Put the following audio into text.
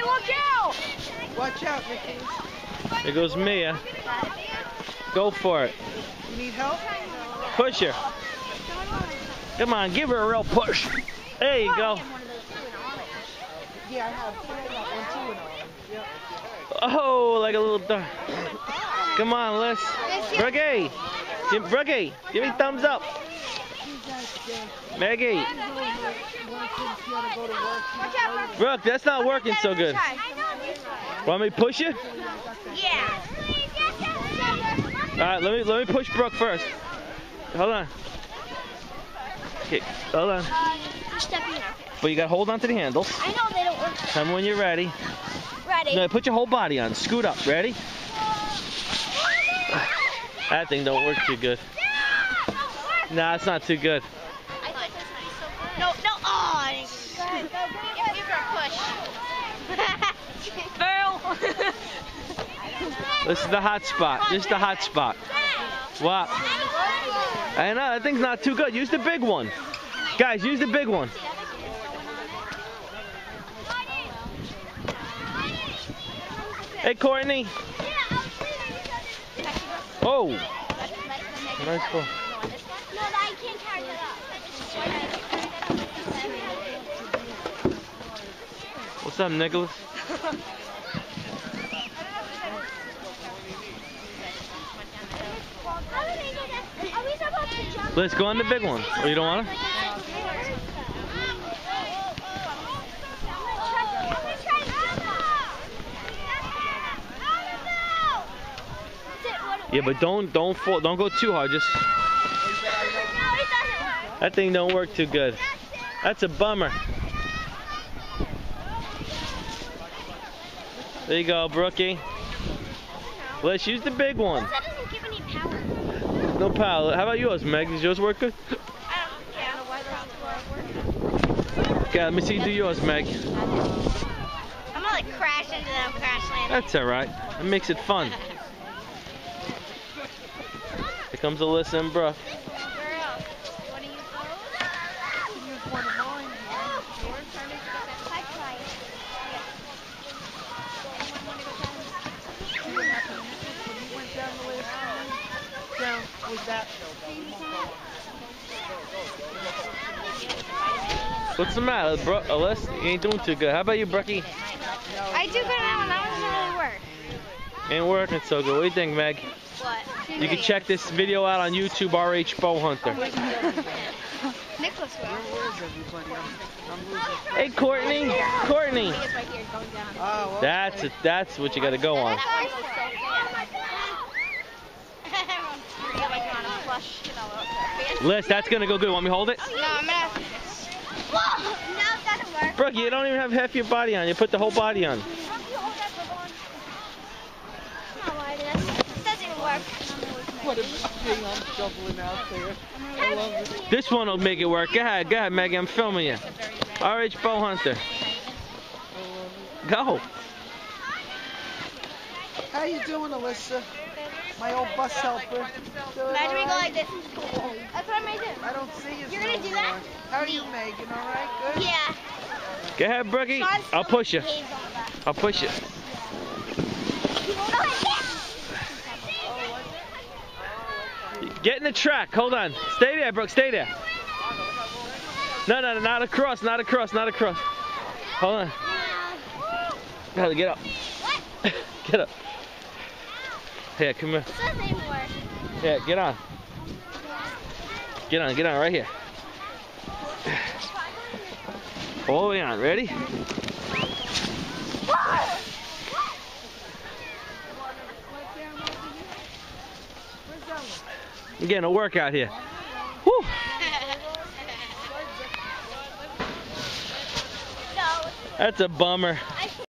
look out! Watch out, Mickey. There goes Mia. Go for it. You need help? Push her. Come on, give her a real push. There you go. Yeah, I have one, two, and all. Yep. Oh, like a little dog. Come on, Liz. Brookie. Brookie, give me thumbs up. Maggie. Brooke, that's not working so good. Want me to push you? Yeah. All right, let me push Brooke first. Hold on. Okay, hold on. But you got to hold on to the handles. I know they don't work. Tell me when you're ready. Ready. No, put your whole body on. Scoot up. Ready? That thing don't work too good. Nah, it's not too good. No. Oh, give her a push. Fail. This is the hot spot. This is the hot spot. What? I know, that thing's not too good. Use the big one. Guys, use the big one. Hey, Courtney. Oh. Nice ball. No, I can't carry that up. What's up, Nicholas? Let's go on the big one. Oh, you don't want to? Yeah, but don't fall, don't go too hard. Just that thing don't work too good. That's a bummer. There you go, Brookie. Let's use the big one. That doesn't give any power. No power. How about yours, Meg? Does yours work good? Okay, let me see you do yours, Meg. I'm gonna like crash into them, crash land. That's alright. That makes it fun. Here comes Alyssa and Brooke. What's the matter, Alyssa? You ain't doing too good. How about you, Brookie? I do good now, and that doesn't really work. Ain't working so good. What do you think, Meg? What? You can check this video out on YouTube, RH Bow Hunter. Nicholas will. Where is everybody? I'm losing. Hey, Courtney. Courtney. It's right here, going down. Oh, well. That's what you got to go on. Liz, that's gonna go good. Want me to hold it? No, I'm gonna. Whoa! No, it doesn't work. Brooke, you don't even have half your body on. You put the whole body on. It doesn't even work. What a thing I'm shoveling out there. I love it. This one will make it work. Go ahead, Maggie. I'm filming you. RH Bow Hunter. Go. How you doing, Alyssa? My old bus helper. Imagine we go like this. That's what I'm gonna do. I don't see you. You're gonna do that? How are you, Megan? All right, good? Yeah. Go ahead, Brookie. I'll push you. I'll push you. Get in the track. Hold on. Stay there, Brooke. Stay there. No, not across. Not across. Not across. Hold on. Gotta get up. Get up. Here, come here. Yeah, get on. Get on, right here. All the way on, ready? I'm getting a workout here. Whew. That's a bummer.